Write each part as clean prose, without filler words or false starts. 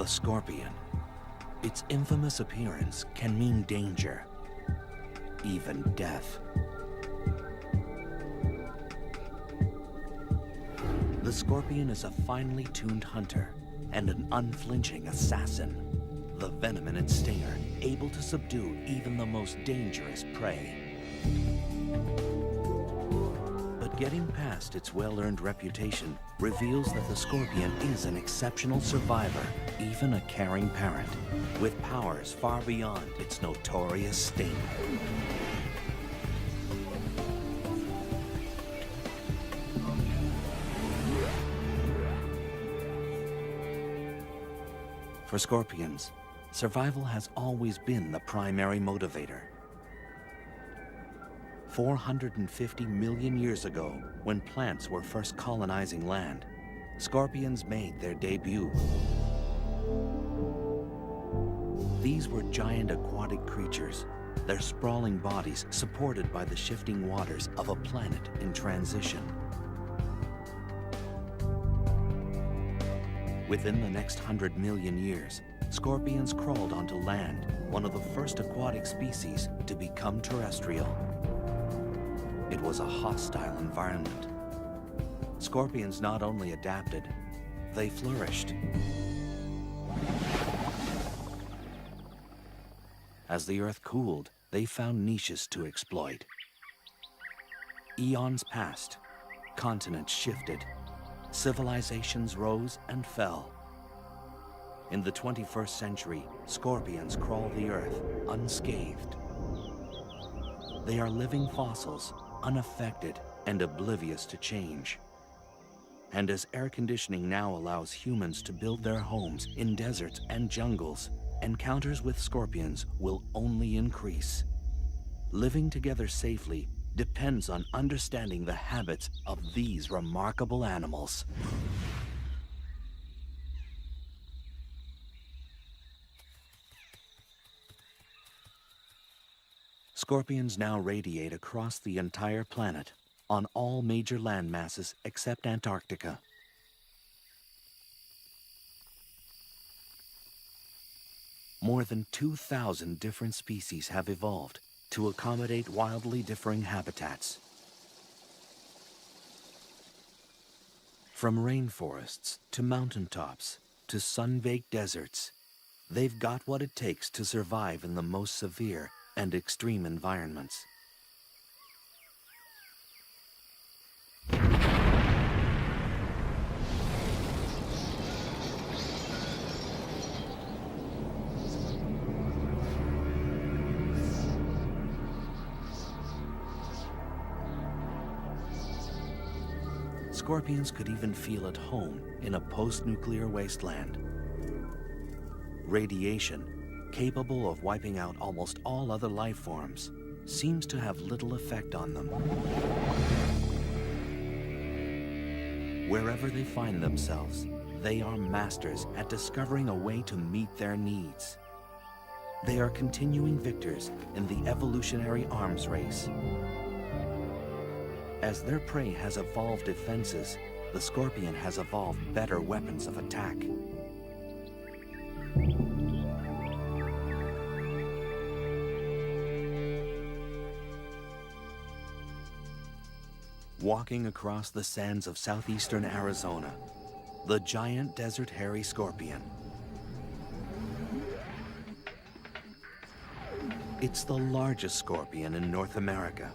The scorpion. Its infamous appearance can mean danger, even death. The scorpion is a finely tuned hunter and an unflinching assassin. The venom in its stinger able to subdue even the most dangerous prey. But getting past its well-earned reputation reveals that the scorpion is an exceptional survivor, even a caring parent, with powers far beyond its notorious sting. For scorpions, survival has always been the primary motivator. 450 million years ago, when plants were first colonizing land, scorpions made their debut. These were giant aquatic creatures, their sprawling bodies supported by the shifting waters of a planet in transition. Within the next 100 million years, scorpions crawled onto land, one of the first aquatic species to become terrestrial. It was a hostile environment. Scorpions not only adapted, they flourished. As the Earth cooled, they found niches to exploit. Eons passed, continents shifted, civilizations rose and fell. In the 21st century, scorpions crawl the Earth unscathed. They are living fossils, unaffected and oblivious to change. And as air conditioning now allows humans to build their homes in deserts and jungles, encounters with scorpions will only increase. Living together safely depends on understanding the habits of these remarkable animals. Scorpions now radiate across the entire planet, on all major land masses except Antarctica. More than 2,000 different species have evolved to accommodate wildly differing habitats. From rainforests to mountaintops to sun-baked deserts, they've got what it takes to survive in the most severe and extreme environments. Scorpions could even feel at home in a post-nuclear wasteland. Radiation, capable of wiping out almost all other life forms, seems to have little effect on them. Wherever they find themselves, they are masters at discovering a way to meet their needs. They are continuing victors in the evolutionary arms race. As their prey has evolved defenses, the scorpion has evolved better weapons of attack. Walking across the sands of southeastern Arizona, the giant desert hairy scorpion. It's the largest scorpion in North America.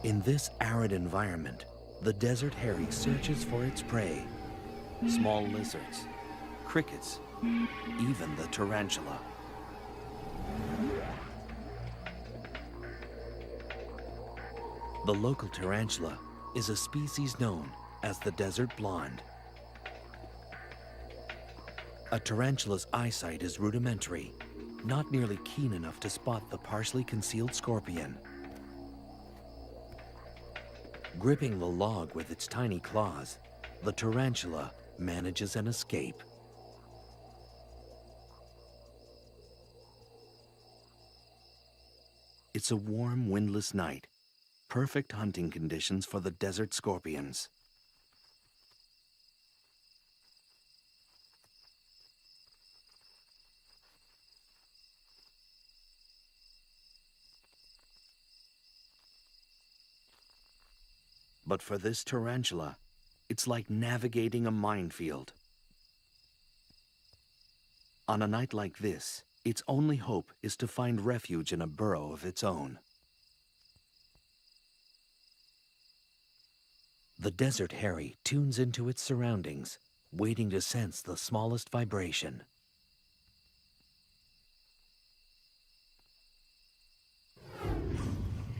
In this arid environment, the desert hairy searches for its prey, small lizards, crickets, even the tarantula. The local tarantula is a species known as the desert blonde. A tarantula's eyesight is rudimentary, not nearly keen enough to spot the partially concealed scorpion. Gripping the log with its tiny claws, the tarantula manages an escape. It's a warm, windless night. Perfect hunting conditions for the desert scorpions. But for this tarantula, it's like navigating a minefield. On a night like this, its only hope is to find refuge in a burrow of its own. The desert hairy tunes into its surroundings, waiting to sense the smallest vibration.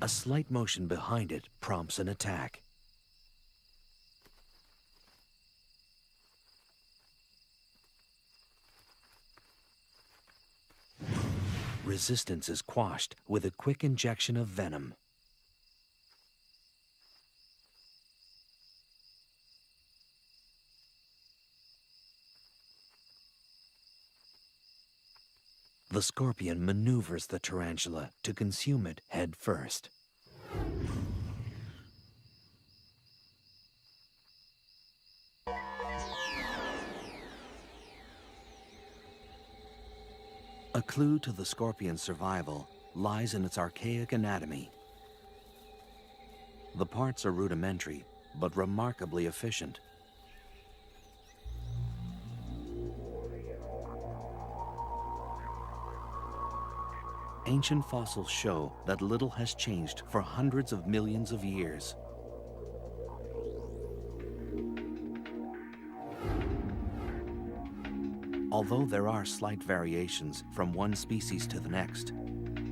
A slight motion behind it prompts an attack. Resistance is quashed with a quick injection of venom. The scorpion maneuvers the tarantula to consume it head first. A clue to the scorpion's survival lies in its archaic anatomy. The parts are rudimentary, but remarkably efficient. Ancient fossils show that little has changed for hundreds of millions of years. Although there are slight variations from one species to the next,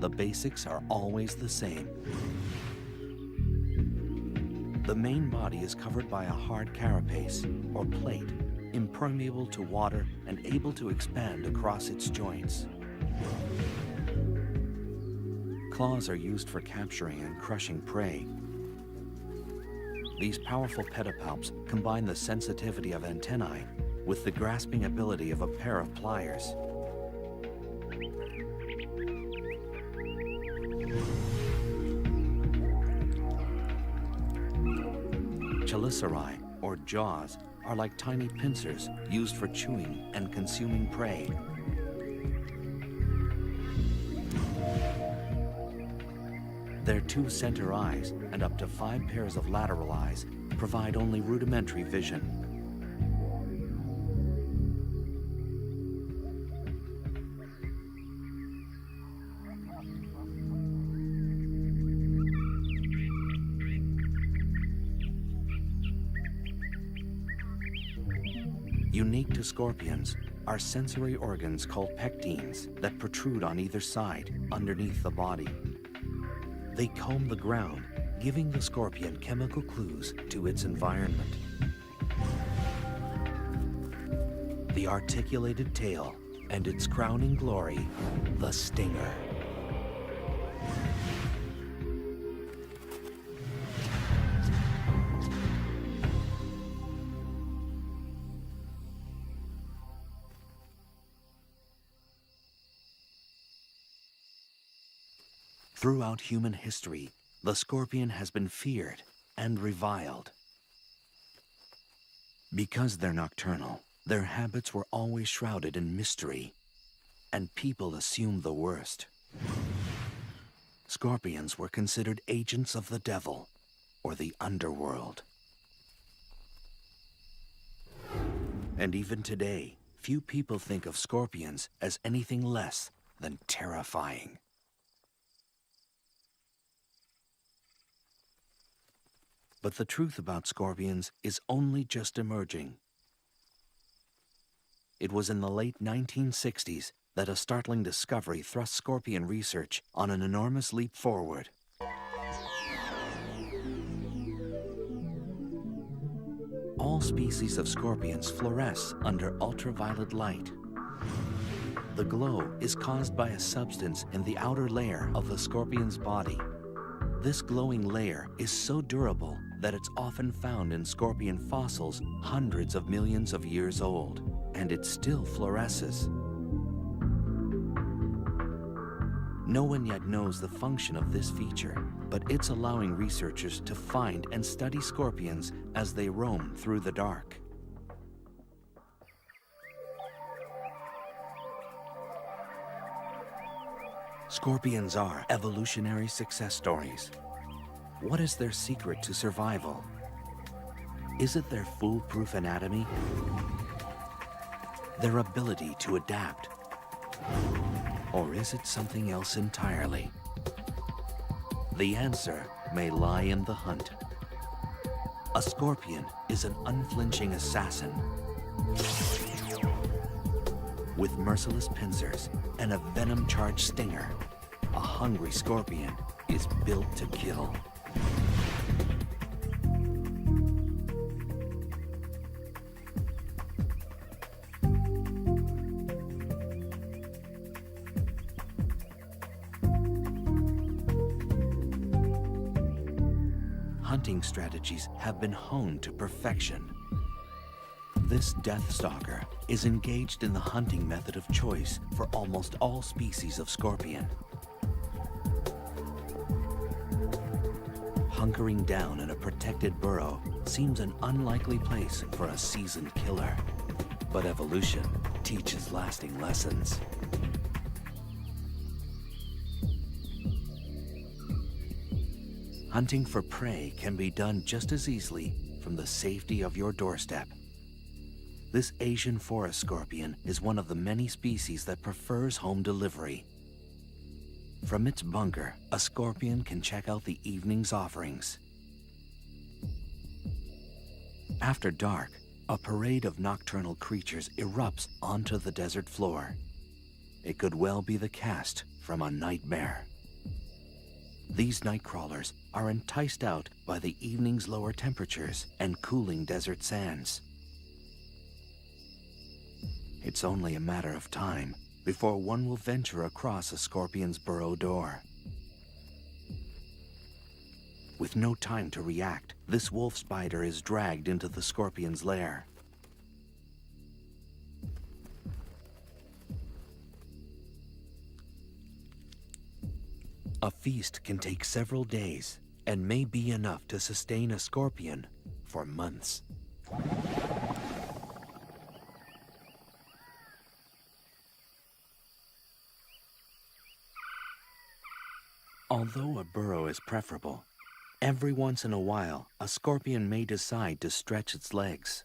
the basics are always the same. The main body is covered by a hard carapace, or plate, impermeable to water and able to expand across its joints. Claws are used for capturing and crushing prey. These powerful pedipalps combine the sensitivity of antennae with the grasping ability of a pair of pliers. Chelicerae, or jaws, are like tiny pincers used for chewing and consuming prey. Their 2 center eyes and up to 5 pairs of lateral eyes provide only rudimentary vision. Unique to scorpions are sensory organs called pectines that protrude on either side, underneath the body. They comb the ground, giving the scorpion chemical clues to its environment. The articulated tail, and its crowning glory, the stinger. Throughout human history, the scorpion has been feared and reviled. Because they're nocturnal, their habits were always shrouded in mystery, and people assumed the worst. Scorpions were considered agents of the devil, or the underworld. And even today, few people think of scorpions as anything less than terrifying. But the truth about scorpions is only just emerging. It was in the late 1960s that a startling discovery thrust scorpion research on an enormous leap forward. All species of scorpions fluoresce under ultraviolet light. The glow is caused by a substance in the outer layer of the scorpion's body. This glowing layer is so durable that it's often found in scorpion fossils hundreds of millions of years old, and it still fluoresces. No one yet knows the function of this feature, but it's allowing researchers to find and study scorpions as they roam through the dark. Scorpions are evolutionary success stories. What is their secret to survival? Is it their foolproof anatomy? Their ability to adapt? Or is it something else entirely? The answer may lie in the hunt. A scorpion is an unflinching assassin with merciless pincers and a venom-charged stinger. A hungry scorpion is built to kill. Hunting strategies have been honed to perfection. This deathstalker is engaged in the hunting method of choice for almost all species of scorpion. Hunkering down in a protected burrow seems an unlikely place for a seasoned killer, but evolution teaches lasting lessons. Hunting for prey can be done just as easily from the safety of your doorstep. This Asian forest scorpion is one of the many species that prefers home delivery. From its bunker, a scorpion can check out the evening's offerings. After dark, a parade of nocturnal creatures erupts onto the desert floor. It could well be the cast from a nightmare. These night crawlers are enticed out by the evening's lower temperatures and cooling desert sands. It's only a matter of time before one will venture across a scorpion's burrow door. With no time to react, this wolf spider is dragged into the scorpion's lair. A feast can take several days and may be enough to sustain a scorpion for months. Although a burrow is preferable, every once in a while a scorpion may decide to stretch its legs.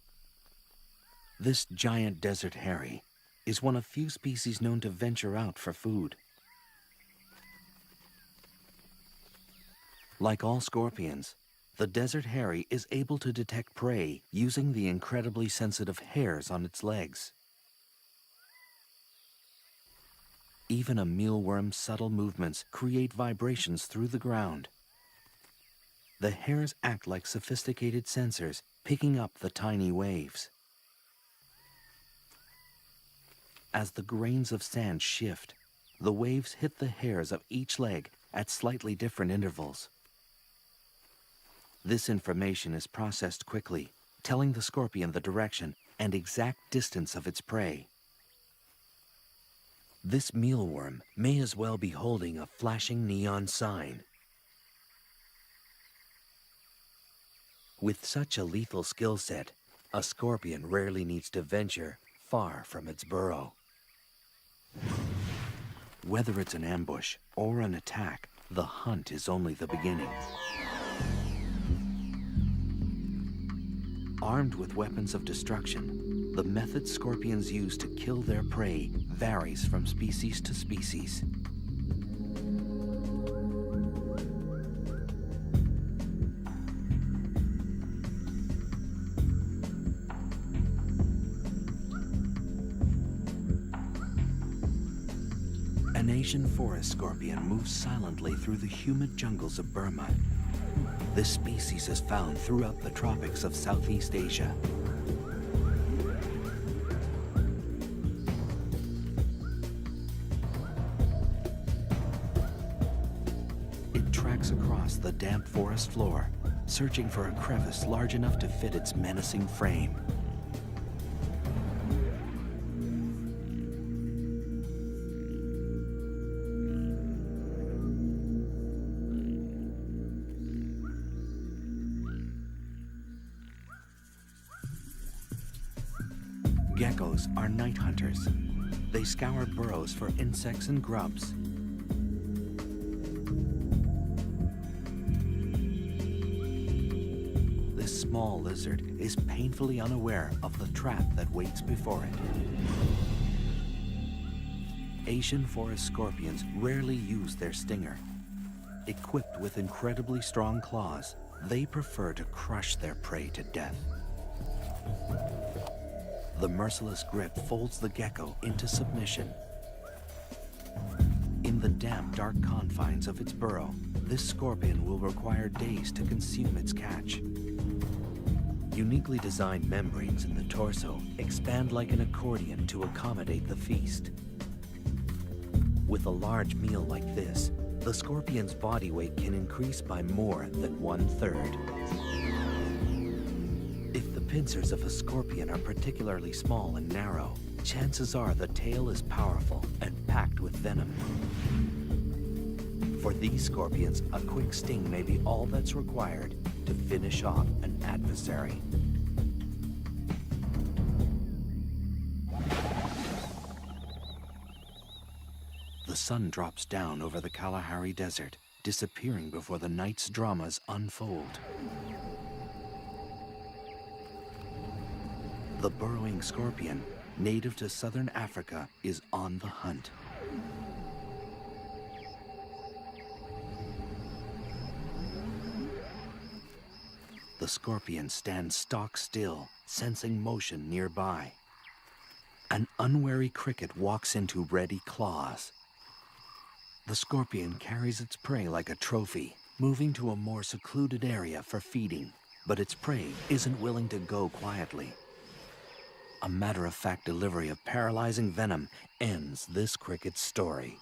This giant desert hairy is one of few species known to venture out for food. Like all scorpions, the desert hairy is able to detect prey using the incredibly sensitive hairs on its legs. Even a mealworm's subtle movements create vibrations through the ground. The hairs act like sophisticated sensors, picking up the tiny waves. As the grains of sand shift, the waves hit the hairs of each leg at slightly different intervals. This information is processed quickly, telling the scorpion the direction and exact distance of its prey. This mealworm may as well be holding a flashing neon sign. With such a lethal skill set, a scorpion rarely needs to venture far from its burrow. Whether it's an ambush or an attack, the hunt is only the beginning. Armed with weapons of destruction, the method scorpions use to kill their prey varies from species to species. An Asian forest scorpion moves silently through the humid jungles of Burma. This species is found throughout the tropics of Southeast Asia. It tracks across the damp forest floor, searching for a crevice large enough to fit its menacing frame. Geckos are night hunters. They scour burrows for insects and grubs. This small lizard is painfully unaware of the trap that waits before it. Asian forest scorpions rarely use their stinger. Equipped with incredibly strong claws, they prefer to crush their prey to death. The merciless grip folds the gecko into submission. In the damp, dark confines of its burrow, this scorpion will require days to consume its catch. Uniquely designed membranes in the torso expand like an accordion to accommodate the feast. With a large meal like this, the scorpion's body weight can increase by more than 1/3. If the pincers of a scorpion are particularly small and narrow, chances are the tail is powerful and packed with venom. For these scorpions, a quick sting may be all that's required to finish off an adversary. The sun drops down over the Kalahari Desert, disappearing before the night's dramas unfold. The burrowing scorpion, native to southern Africa, is on the hunt. The scorpion stands stock still, sensing motion nearby. An unwary cricket walks into ready claws. The scorpion carries its prey like a trophy, moving to a more secluded area for feeding, but its prey isn't willing to go quietly. A matter-of-fact delivery of paralyzing venom ends this cricket's story.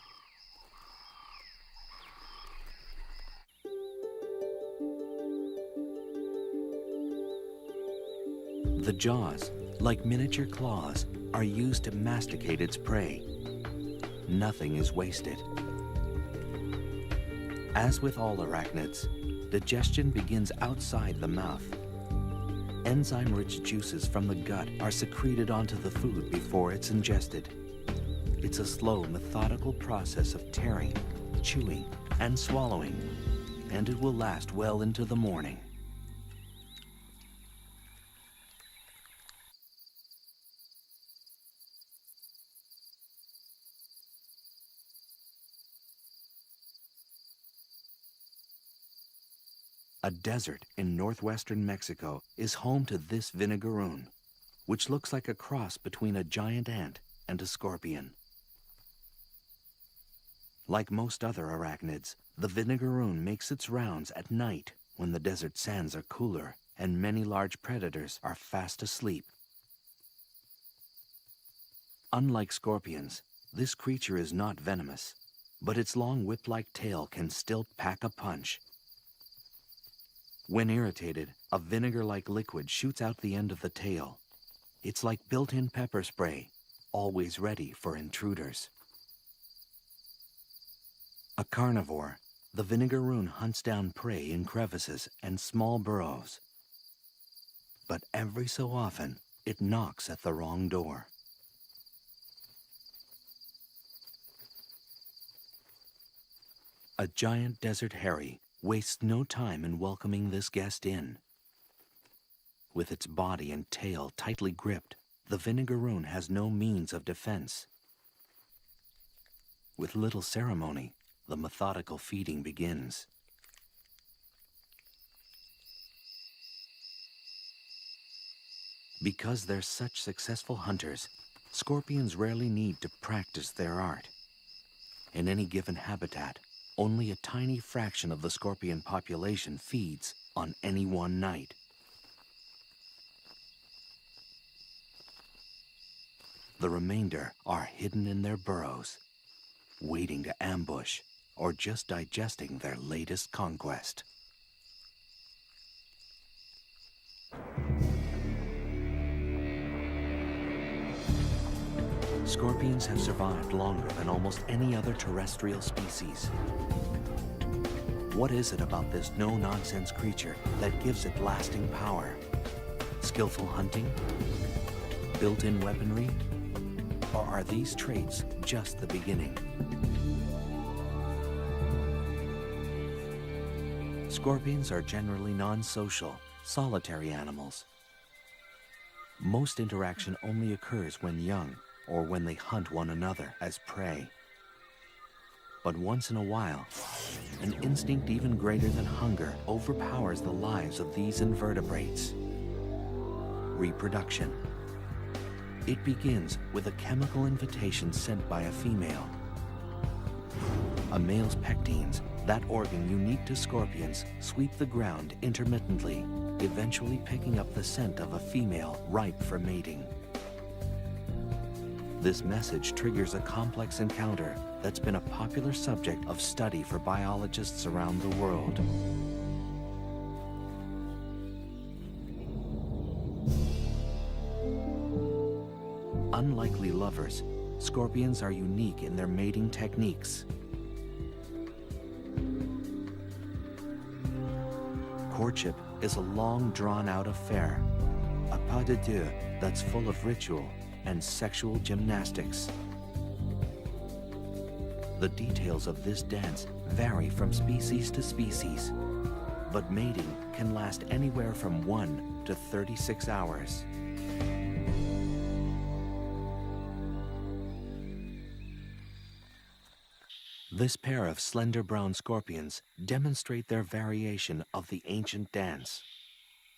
The jaws, like miniature claws, are used to masticate its prey. Nothing is wasted. As with all arachnids, digestion begins outside the mouth. Enzyme-rich juices from the gut are secreted onto the food before it's ingested. It's a slow, methodical process of tearing, chewing, and swallowing, and it will last well into the morning. A desert in northwestern Mexico is home to this vinegaroon, which looks like a cross between a giant ant and a scorpion. Like most other arachnids, the vinegaroon makes its rounds at night when the desert sands are cooler and many large predators are fast asleep. Unlike scorpions, this creature is not venomous, but its long whip-like tail can still pack a punch. When irritated, a vinegar-like liquid shoots out the end of the tail. It's like built-in pepper spray, always ready for intruders. A carnivore, the vinegaroon hunts down prey in crevices and small burrows. But every so often, it knocks at the wrong door. A giant desert hairy wastes no time in welcoming this guest in. With its body and tail tightly gripped, the vinegaroon has no means of defense. With little ceremony, the methodical feeding begins. Because they're such successful hunters, scorpions rarely need to practice their art. In any given habitat, only a tiny fraction of the scorpion population feeds on any one night. The remainder are hidden in their burrows, waiting to ambush or just digesting their latest conquest. Scorpions have survived longer than almost any other terrestrial species. What is it about this no-nonsense creature that gives it lasting power? Skillful hunting? built-in weaponry? Or are these traits just the beginning? Scorpions are generally non-social, solitary animals. Most interaction only occurs when young or when they hunt one another as prey. But once in a while, an instinct even greater than hunger overpowers the lives of these invertebrates. Reproduction. It begins with a chemical invitation sent by a female. A male's pectines, that organ unique to scorpions, sweep the ground intermittently, eventually picking up the scent of a female ripe for mating. This message triggers a complex encounter that's been a popular subject of study for biologists around the world. Unlikely lovers, scorpions are unique in their mating techniques. Courtship is a long, drawn-out affair, a pas de deux that's full of ritual and sexual gymnastics. The details of this dance vary from species to species, but mating can last anywhere from 1 to 36 hours. This pair of slender brown scorpions demonstrate their variation of the ancient dance.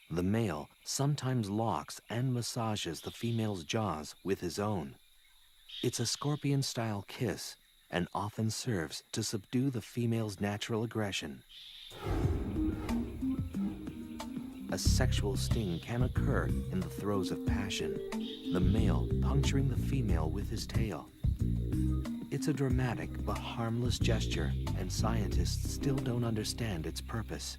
The male sometimes locks and massages the female's jaws with his own. It's a scorpion-style kiss and often serves to subdue the female's natural aggression. A sexual sting can occur in the throes of passion, the male puncturing the female with his tail. It's a dramatic but harmless gesture, and scientists still don't understand its purpose.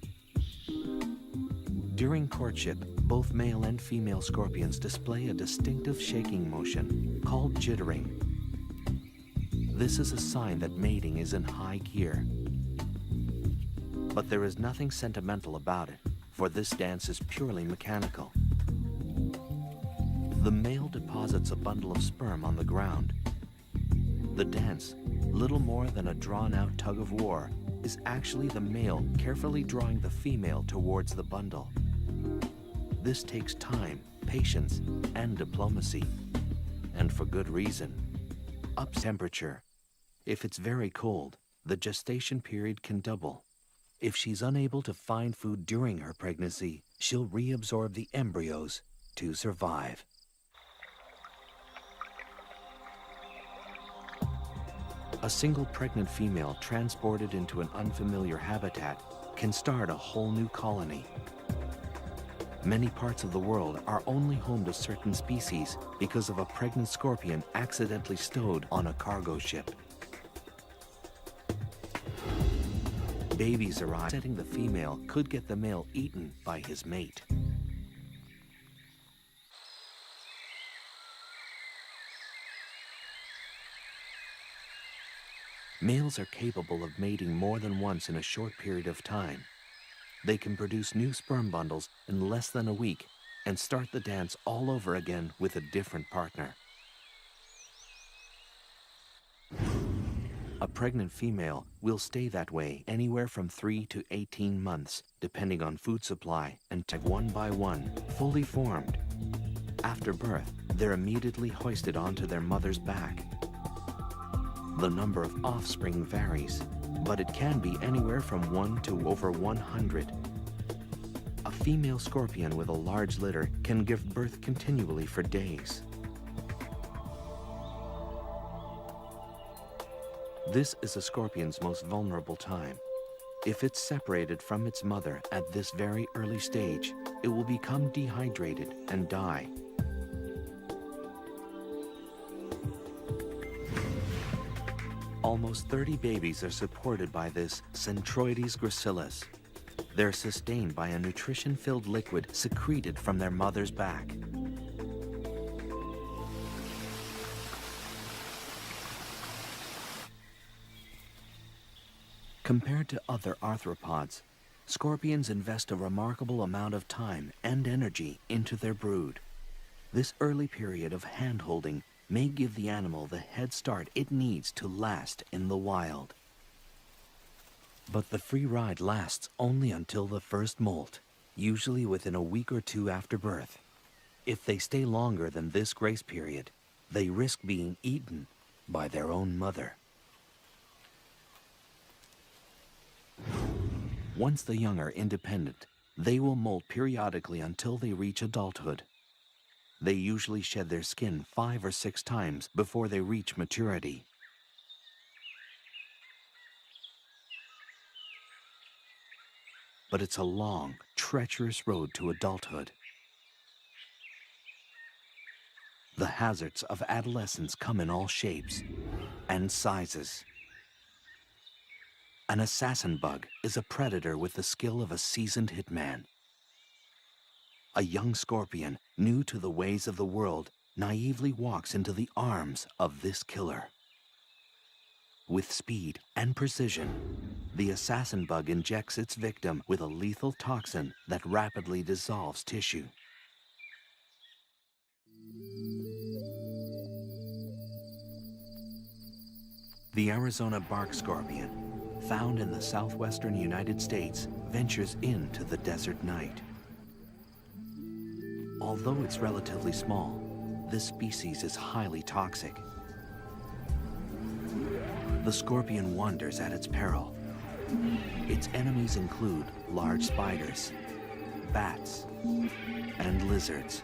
During courtship, both male and female scorpions display a distinctive shaking motion called jittering. This is a sign that mating is in high gear. But there is nothing sentimental about it, for this dance is purely mechanical. The male deposits a bundle of sperm on the ground. The dance, little more than a drawn-out tug-of-war, is actually the male carefully drawing the female towards the bundle. This takes time, patience, and diplomacy, and for good reason. Up temperature. If it's very cold, the gestation period can double. If she's unable to find food during her pregnancy, she'll reabsorb the embryos to survive. A single pregnant female transported into an unfamiliar habitat can start a whole new colony. Many parts of the world are only home to certain species because of a pregnant scorpion accidentally stowed on a cargo ship. Babies arrive, setting the female could get the male eaten by his mate. Males are capable of mating more than once in a short period of time. They can produce new sperm bundles in less than a week and start the dance all over again with a different partner. A pregnant female will stay that way anywhere from 3 to 18 months, depending on food supply, and tag one by one, fully formed. After birth, they're immediately hoisted onto their mother's back. The number of offspring varies, but it can be anywhere from 1 to over 100. A female scorpion with a large litter can give birth continually for days. This is a scorpion's most vulnerable time. If it's separated from its mother at this very early stage, it will become dehydrated and die. Almost 30 babies are supported by this Centroides gracilis. They're sustained by a nutrition-filled liquid secreted from their mother's back. Compared to other arthropods, scorpions invest a remarkable amount of time and energy into their brood. This early period of hand-holding may give the animal the head start it needs to last in the wild. But the free ride lasts only until the first molt, usually within a week or two after birth. If they stay longer than this grace period, they risk being eaten by their own mother. Once the young are independent, they will molt periodically until they reach adulthood. They usually shed their skin 5 or 6 times before they reach maturity. But it's a long, treacherous road to adulthood. The hazards of adolescence come in all shapes and sizes. An assassin bug is a predator with the skill of a seasoned hitman. A young scorpion, new to the ways of the world, naively walks into the arms of this killer. With speed and precision, the assassin bug injects its victim with a lethal toxin that rapidly dissolves tissue. The Arizona bark scorpion, found in the southwestern United States, ventures into the desert night. Although it's relatively small, this species is highly toxic. The scorpion wanders at its peril. Its enemies include large spiders, bats, and lizards,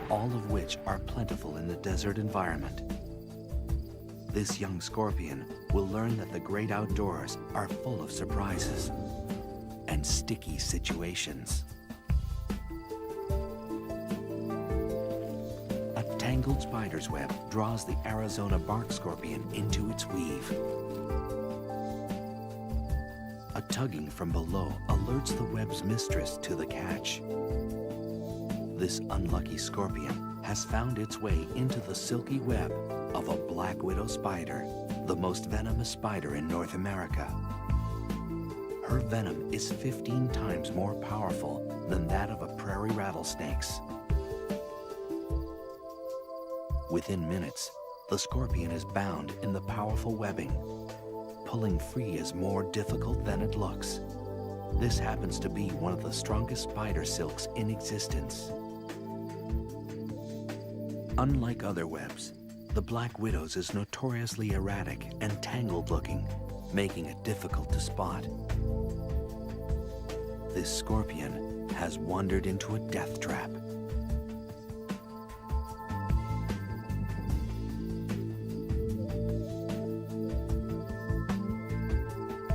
all of which are plentiful in the desert environment. This young scorpion will learn that the great outdoors are full of surprises and sticky situations. A tangled spider's web draws the Arizona bark scorpion into its weave. A tugging from below alerts the web's mistress to the catch. This unlucky scorpion has found its way into the silky web of a black widow spider, the most venomous spider in North America. Her venom is 15 times more powerful than that of a prairie rattlesnake's. Within minutes, the scorpion is bound in the powerful webbing. Pulling free is more difficult than it looks. This happens to be one of the strongest spider silks in existence. Unlike other webs, the black widow's is notoriously erratic and tangled-looking, making it difficult to spot. This scorpion has wandered into a death trap.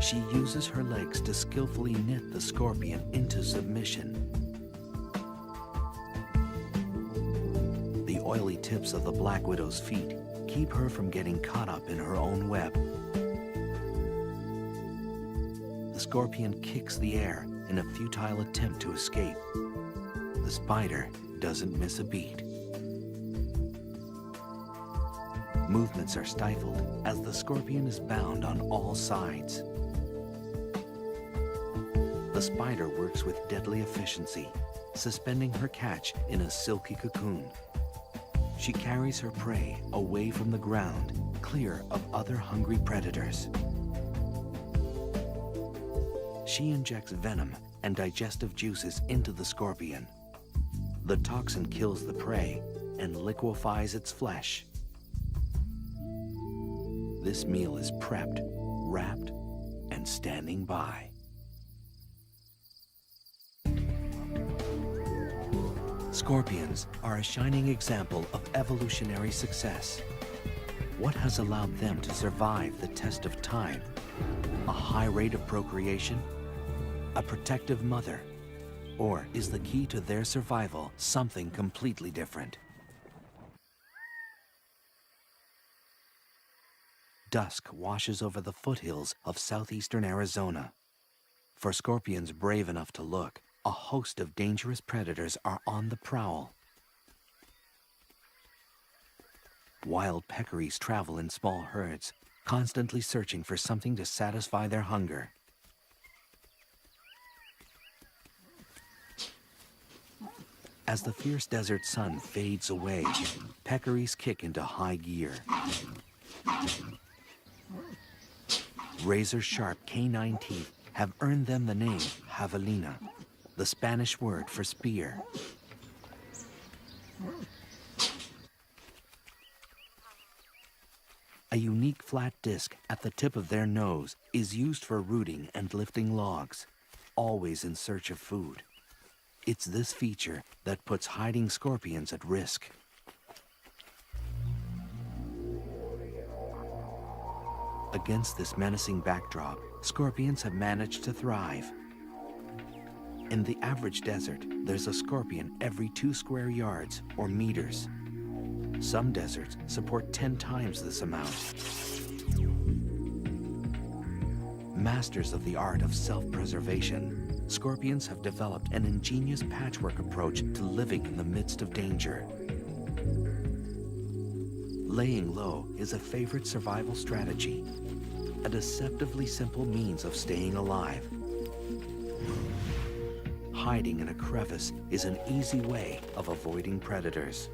She uses her legs to skillfully knit the scorpion into submission. The oily tips of the black widow's feet keep her from getting caught up in her own web. The scorpion kicks the air in a futile attempt to escape. The spider doesn't miss a beat. Movements are stifled as the scorpion is bound on all sides. The spider works with deadly efficiency, suspending her catch in a silky cocoon. She carries her prey away from the ground, clear of other hungry predators. She injects venom and digestive juices into the scorpion. The toxin kills the prey and liquefies its flesh. This meal is prepped, wrapped, and standing by. Scorpions are a shining example of evolutionary success. What has allowed them to survive the test of time? A high rate of procreation? A protective mother? Or is the key to their survival something completely different? Dusk washes over the foothills of southeastern Arizona. For scorpions brave enough to look, a host of dangerous predators are on the prowl. Wild peccaries travel in small herds, constantly searching for something to satisfy their hunger. As the fierce desert sun fades away, peccaries kick into high gear. Razor-sharp canine teeth have earned them the name javelina, the Spanish word for spear. A unique flat disc at the tip of their nose is used for rooting and lifting logs, always in search of food. It's this feature that puts hiding scorpions at risk. Against this menacing backdrop, scorpions have managed to thrive. In the average desert, there's a scorpion every 2 square yards or meters. Some deserts support 10 times this amount. Masters of the art of self-preservation, scorpions have developed an ingenious patchwork approach to living in the midst of danger. Laying low is a favorite survival strategy, a deceptively simple means of staying alive. Hiding in a crevice is an easy way of avoiding predators.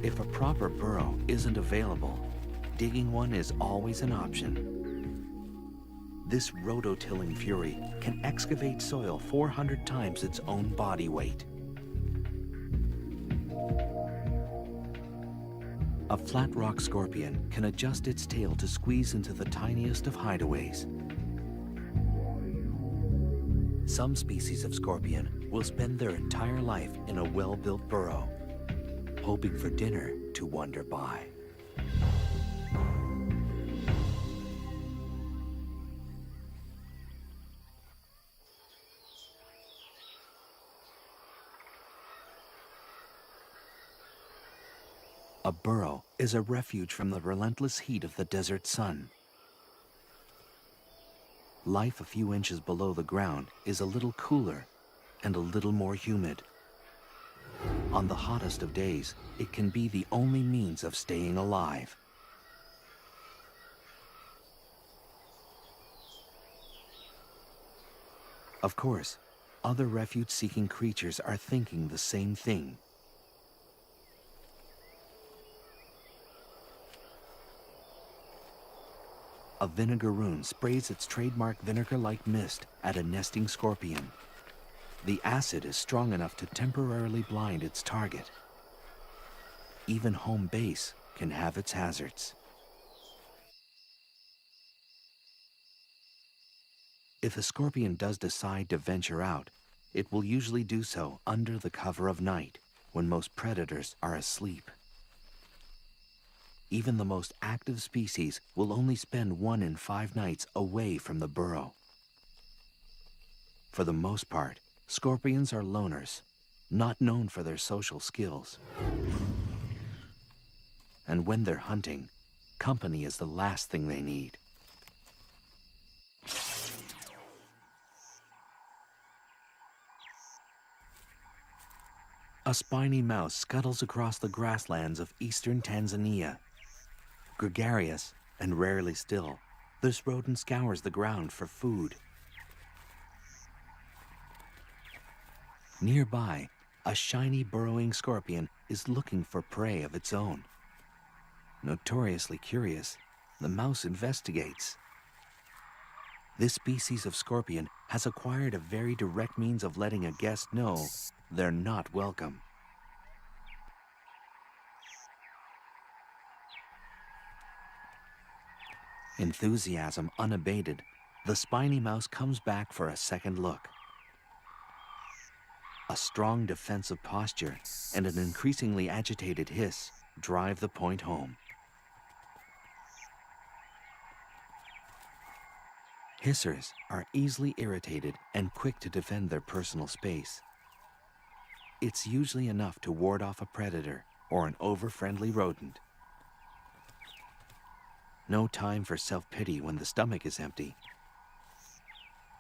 If a proper burrow isn't available, digging one is always an option. This rototilling fury can excavate soil 400 times its own body weight. A flat rock scorpion can adjust its tail to squeeze into the tiniest of hideaways. Some species of scorpion will spend their entire life in a well-built burrow, hoping for dinner to wander by. A burrow is a refuge from the relentless heat of the desert sun. Life a few inches below the ground is a little cooler and a little more humid. On the hottest of days, it can be the only means of staying alive. Of course, other refuge-seeking creatures are thinking the same thing. A vinegaroon sprays its trademark vinegar-like mist at a nesting scorpion. The acid is strong enough to temporarily blind its target. Even home base can have its hazards. If a scorpion does decide to venture out, it will usually do so under the cover of night, when most predators are asleep. Even the most active species will only spend 1 in 5 nights away from the burrow. For the most part, scorpions are loners, not known for their social skills. And when they're hunting, company is the last thing they need. A spiny mouse scuttles across the grasslands of eastern Tanzania. Gregarious and rarely still, this rodent scours the ground for food. Nearby, a shiny burrowing scorpion is looking for prey of its own. Notoriously curious, the mouse investigates. This species of scorpion has acquired a very direct means of letting a guest know they're not welcome. Enthusiasm unabated, the spiny mouse comes back for a second look. A strong defensive posture and an increasingly agitated hiss drive the point home. Hissers are easily irritated and quick to defend their personal space. It's usually enough to ward off a predator or an over-friendly rodent. No time for self-pity when the stomach is empty.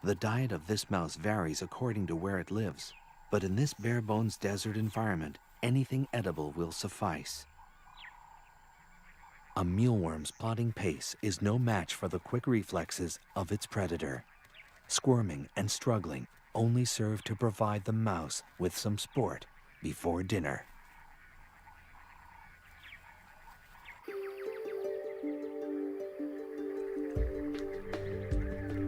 The diet of this mouse varies according to where it lives, but in this bare-bones desert environment, anything edible will suffice. A mealworm's plodding pace is no match for the quick reflexes of its predator. Squirming and struggling, only serve to provide the mouse with some sport before dinner.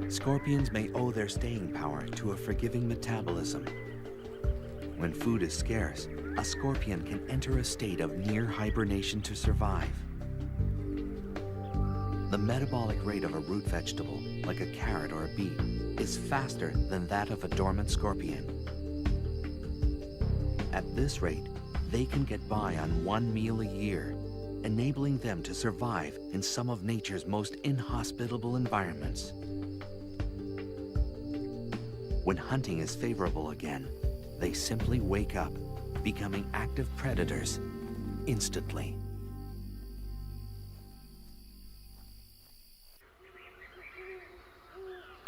Scorpions may owe their staying power to a forgiving metabolism. When food is scarce, a scorpion can enter a state of near hibernation to survive. The metabolic rate of a root vegetable, like a carrot or a beet, is faster than that of a dormant scorpion. At this rate, they can get by on one meal a year, enabling them to survive in some of nature's most inhospitable environments. When hunting is favorable again, they simply wake up, becoming active predators instantly.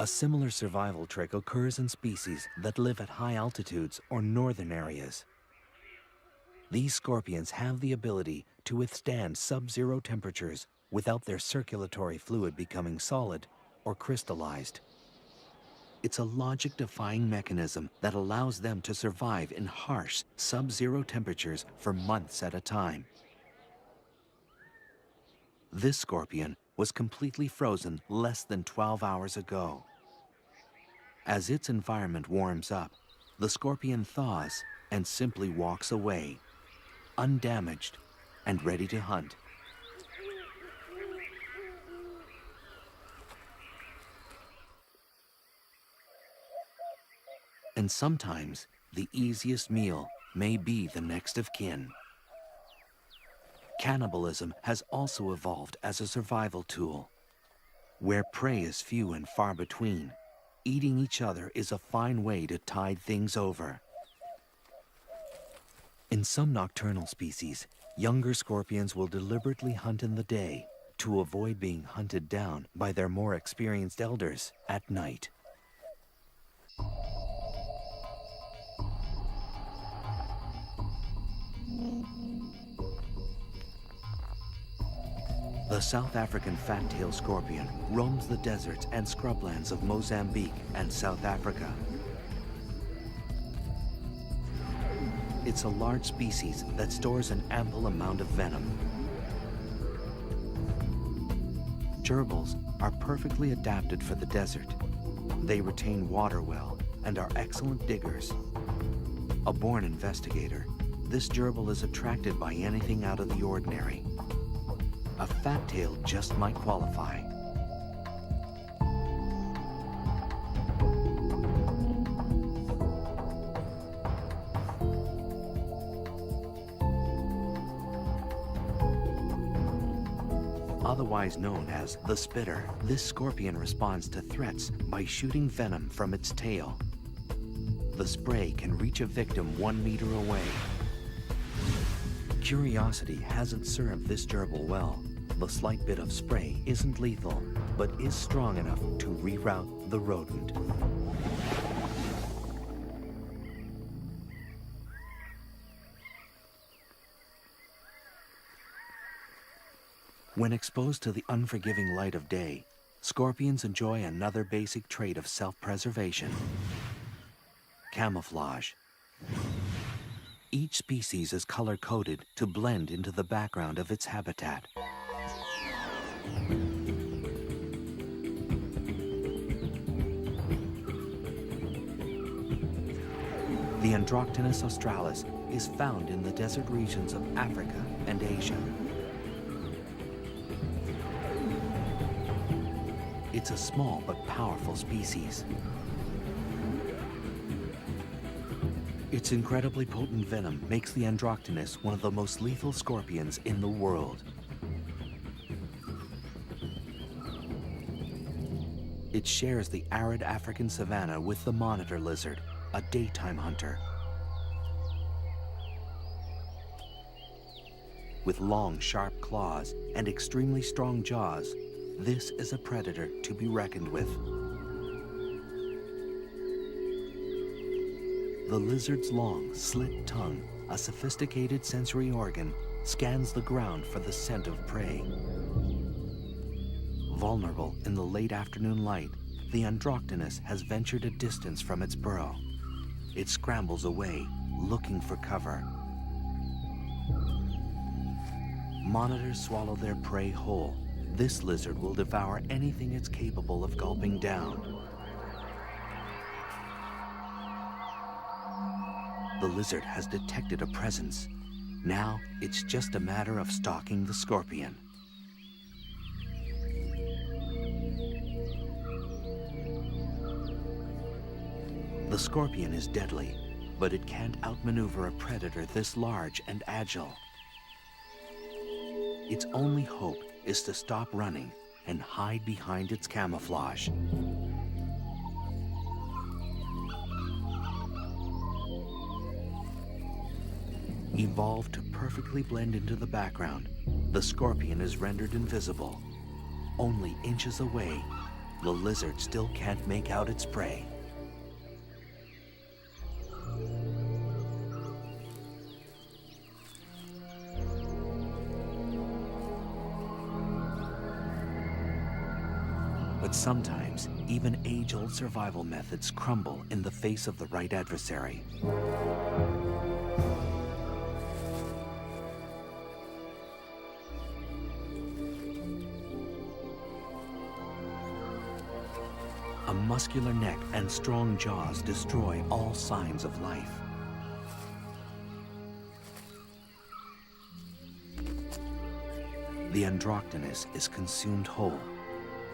A similar survival trick occurs in species that live at high altitudes or northern areas. These scorpions have the ability to withstand sub-zero temperatures without their circulatory fluid becoming solid or crystallized. It's a logic-defying mechanism that allows them to survive in harsh, sub-zero temperatures for months at a time. This scorpion was completely frozen less than 12 hours ago. As its environment warms up, the scorpion thaws and simply walks away, undamaged and ready to hunt. And sometimes, the easiest meal may be the next of kin. Cannibalism has also evolved as a survival tool. Where prey is few and far between, eating each other is a fine way to tide things over. In some nocturnal species, younger scorpions will deliberately hunt in the day to avoid being hunted down by their more experienced elders at night. The South African fat-tailed scorpion roams the deserts and scrublands of Mozambique and South Africa. It's a large species that stores an ample amount of venom. Gerbils are perfectly adapted for the desert. They retain water well and are excellent diggers. A born investigator, this gerbil is attracted by anything out of the ordinary. A fat tail just might qualify. Otherwise known as the spitter, this scorpion responds to threats by shooting venom from its tail. The spray can reach a victim 1 meter away. Curiosity hasn't served this gerbil well. The slight bit of spray isn't lethal, but is strong enough to reroute the rodent. When exposed to the unforgiving light of day, scorpions enjoy another basic trait of self-preservation: camouflage. Each species is color-coded to blend into the background of its habitat. The Androctonus australis is found in the desert regions of Africa and Asia. It's a small but powerful species. Its incredibly potent venom makes the Androctonus one of the most lethal scorpions in the world. It shares the arid African savanna with the monitor lizard, a daytime hunter. With long, sharp claws and extremely strong jaws, this is a predator to be reckoned with. The lizard's long, slit tongue, a sophisticated sensory organ, scans the ground for the scent of prey. Vulnerable in the late afternoon light, the Androctonus has ventured a distance from its burrow. It scrambles away, looking for cover. Monitors swallow their prey whole. This lizard will devour anything it's capable of gulping down. The lizard has detected a presence. Now it's just a matter of stalking the scorpion. The scorpion is deadly, but it can't outmaneuver a predator this large and agile. Its only hope is to stop running and hide behind its camouflage. Evolved to perfectly blend into the background, the scorpion is rendered invisible. Only inches away, the lizard still can't make out its prey. But sometimes, even age-old survival methods crumble in the face of the right adversary. A muscular neck and strong jaws destroy all signs of life. The Androctonus is consumed whole,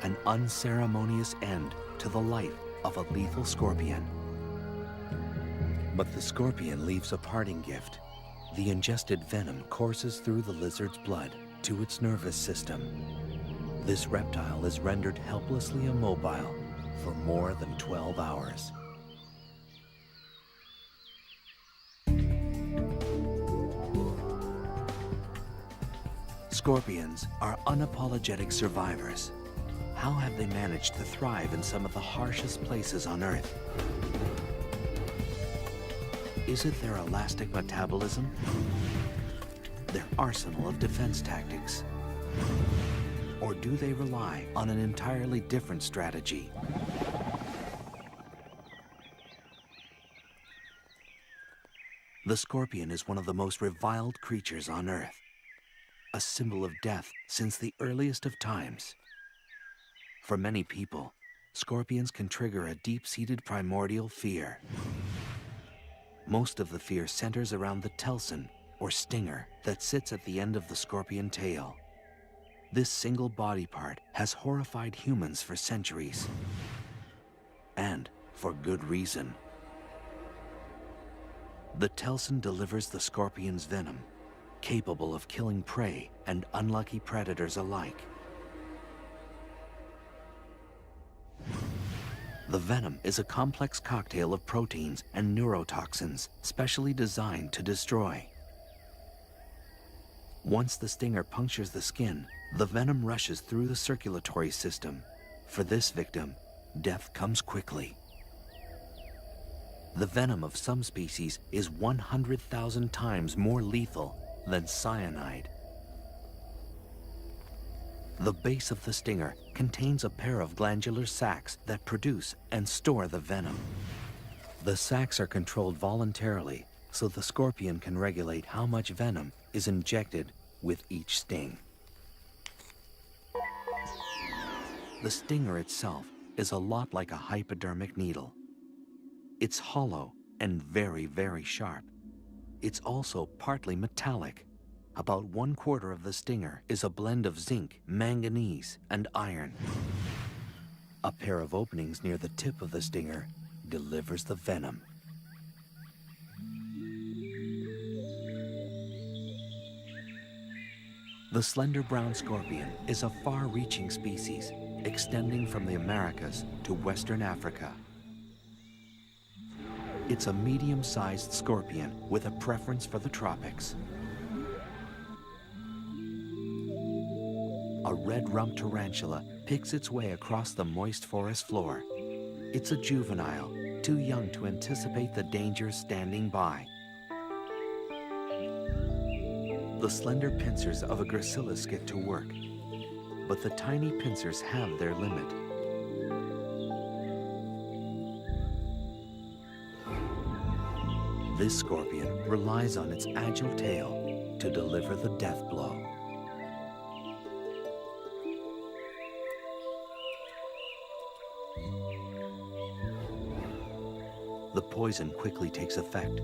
an unceremonious end to the life of a lethal scorpion. But the scorpion leaves a parting gift. The ingested venom courses through the lizard's blood to its nervous system. This reptile is rendered helplessly immobile for more than 12 hours. Scorpions are unapologetic survivors. How have they managed to thrive in some of the harshest places on Earth? Is it their elastic metabolism? Their arsenal of defense tactics? Or do they rely on an entirely different strategy? The scorpion is one of the most reviled creatures on Earth, a symbol of death since the earliest of times. For many people, scorpions can trigger a deep-seated primordial fear. Most of the fear centers around the telson, or stinger, that sits at the end of the scorpion tail. This single body part has horrified humans for centuries. And for good reason. The telson delivers the scorpion's venom, capable of killing prey and unlucky predators alike. The venom is a complex cocktail of proteins and neurotoxins specially designed to destroy. Once the stinger punctures the skin, the venom rushes through the circulatory system. For this victim, death comes quickly. The venom of some species is 100,000 times more lethal than cyanide. The base of the stinger contains a pair of glandular sacs that produce and store the venom. The sacs are controlled voluntarily, so the scorpion can regulate how much venom is injected with each sting. The stinger itself is a lot like a hypodermic needle. It's hollow and very, very sharp. It's also partly metallic. About 1/4 of the stinger is a blend of zinc, manganese, and iron. A pair of openings near the tip of the stinger delivers the venom. The slender brown scorpion is a far-reaching species, extending from the Americas to Western Africa. It's a medium-sized scorpion with a preference for the tropics. A red-rumped tarantula picks its way across the moist forest floor. It's a juvenile, too young to anticipate the dangers standing by. The slender pincers of a gracilis get to work, but the tiny pincers have their limit. This scorpion relies on its agile tail to deliver the death blow. The poison quickly takes effect,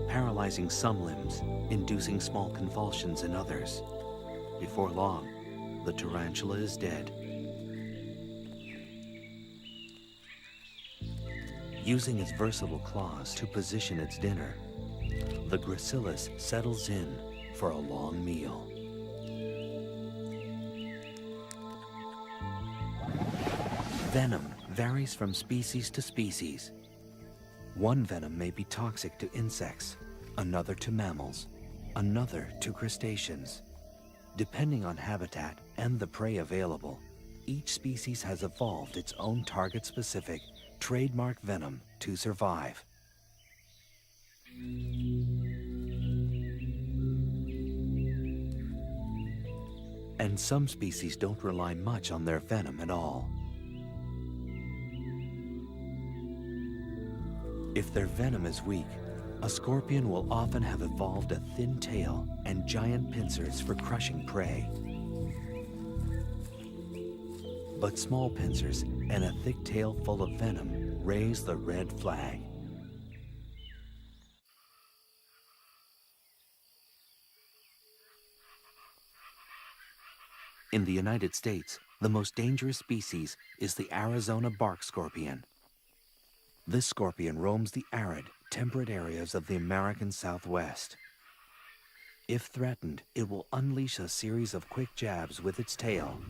paralyzing some limbs, inducing small convulsions in others. Before long, the tarantula is dead. Using its versatile claws to position its dinner, the gracilis settles in for a long meal. Venom varies from species to species. One venom may be toxic to insects, another to mammals, another to crustaceans. Depending on habitat and the prey available, each species has evolved its own target-specific, trademark venom to survive. And some species don't rely much on their venom at all. If their venom is weak, a scorpion will often have evolved a thin tail and giant pincers for crushing prey. But small pincers and a thick tail full of venom raise the red flag. In the United States, the most dangerous species is the Arizona bark scorpion. This scorpion roams the arid, temperate areas of the American Southwest. If threatened, it will unleash a series of quick jabs with its tail.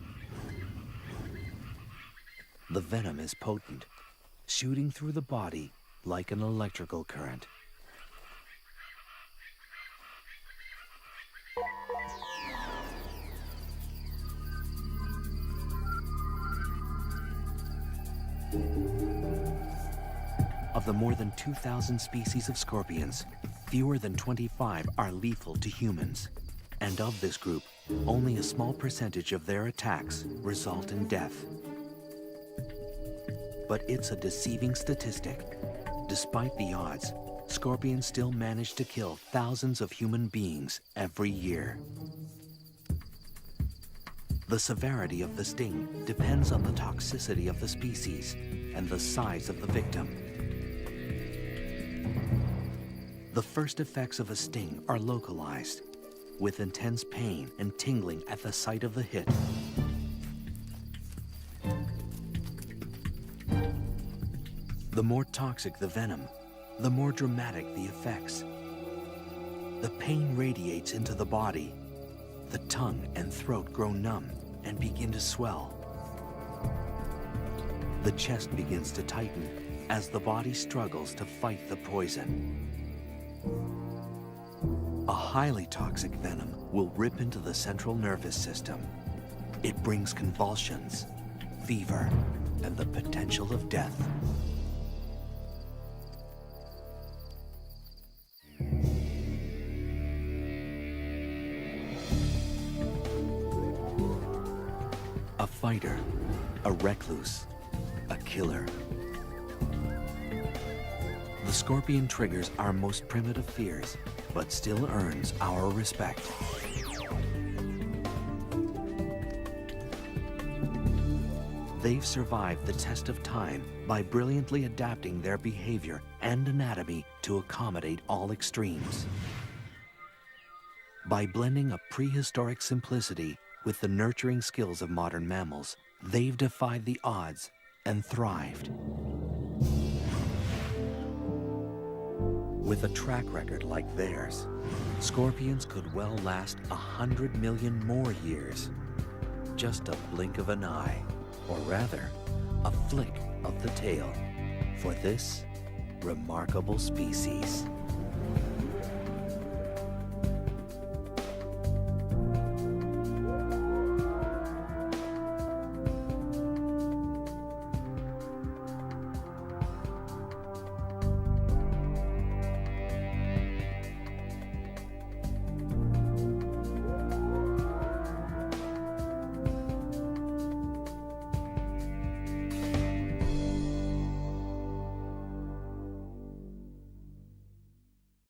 The venom is potent, shooting through the body like an electrical current. Of the more than 2,000 species of scorpions, fewer than 25 are lethal to humans. And of this group, only a small percentage of their attacks result in death. But it's a deceiving statistic. Despite the odds, scorpions still manage to kill thousands of human beings every year. The severity of the sting depends on the toxicity of the species and the size of the victim. The first effects of a sting are localized, with intense pain and tingling at the site of the hit. The more toxic the venom, the more dramatic the effects. The pain radiates into the body. The tongue and throat grow numb and begin to swell. The chest begins to tighten as the body struggles to fight the poison. A highly toxic venom will rip into the central nervous system. It brings convulsions, fever, and the potential of death. A fighter, a recluse, a killer. The scorpion triggers our most primitive fears, but still earns our respect. They've survived the test of time by brilliantly adapting their behavior and anatomy to accommodate all extremes. By blending a prehistoric simplicity with the nurturing skills of modern mammals, they've defied the odds and thrived. With a track record like theirs, scorpions could well last 100 million more years. Just a blink of an eye, or rather, a flick of the tail for this remarkable species.